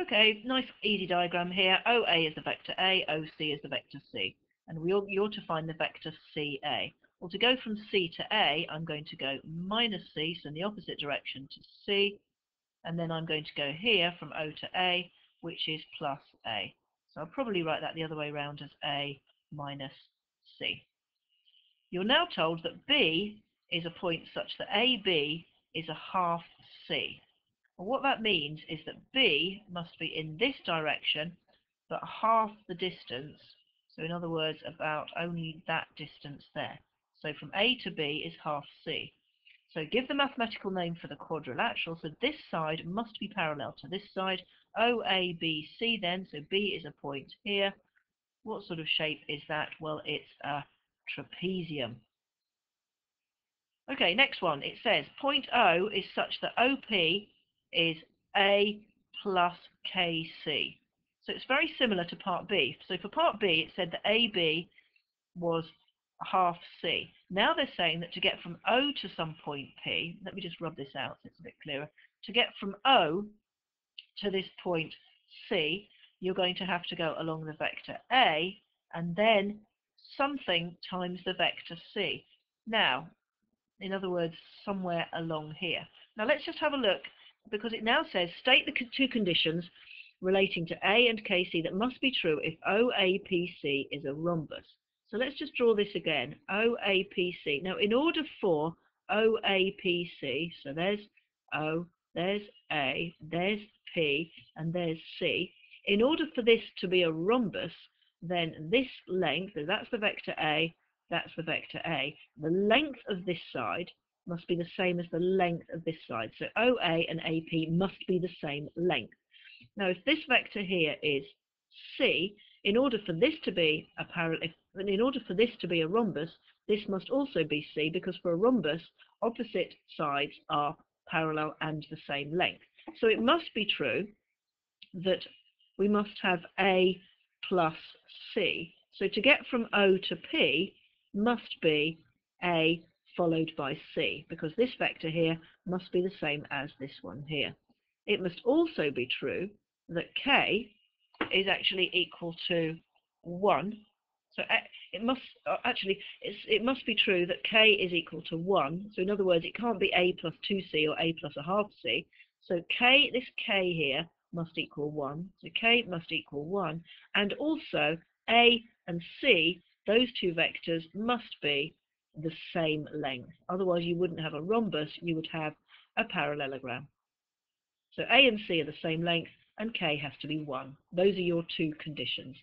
Okay, nice easy diagram here. OA is the vector A, OC is the vector C. And you're to find the vector CA. Well, to go from C to A, I'm going to go minus C, so in the opposite direction to C, and then I'm going to go here from O to A, which is plus A. So I'll probably write that the other way around as A minus C. You're now told that B is a point such that AB is a half C. Well, what that means is that B must be in this direction, but half the distance. So in other words, about only that distance there. So from A to B is half C. So give the mathematical name for the quadrilateral. So this side must be parallel to this side. OABC then, so B is a point here. What sort of shape is that? Well, it's a trapezium. Okay, next one. It says point O is such that OP is A plus KC. So it's very similar to part B. So for part B, it said that AB was half C. Now they're saying that to get from O to some point P, let me just rub this out so it's a bit clearer. To get from O to this point C, you're going to have to go along the vector A and then something times the vector C. Now, in other words, somewhere along here. Now let's just have a look, because it now says state the two conditions relating to A and KC that must be true if OAPC is a rhombus. So let's just draw this again, OAPC. Now in order for OAPC, so there's O, there's A, there's P, and there's C. In order for this to be a rhombus, then this length, so that's the vector A, that's the vector A. The length of this side must be the same as the length of this side. So OA and AP must be the same length. Now, if this vector here is C, in order for this to be a in order for this to be a rhombus, this must also be C, because for a rhombus, opposite sides are parallel and the same length. So it must be true that we must have A plus C. So to get from O to P must be A followed by C, because this vector here must be the same as this one here. It must also be true that K is actually equal to 1. So it must be true that K is equal to 1. So in other words, it can't be A plus 2C or A plus a half C. So this K here must equal 1. So K must equal 1. And also A and C, those two vectors must be the same length. Otherwise you wouldn't have a rhombus, you would have a parallelogram. So A and C are the same length and K has to be 1. Those are your two conditions.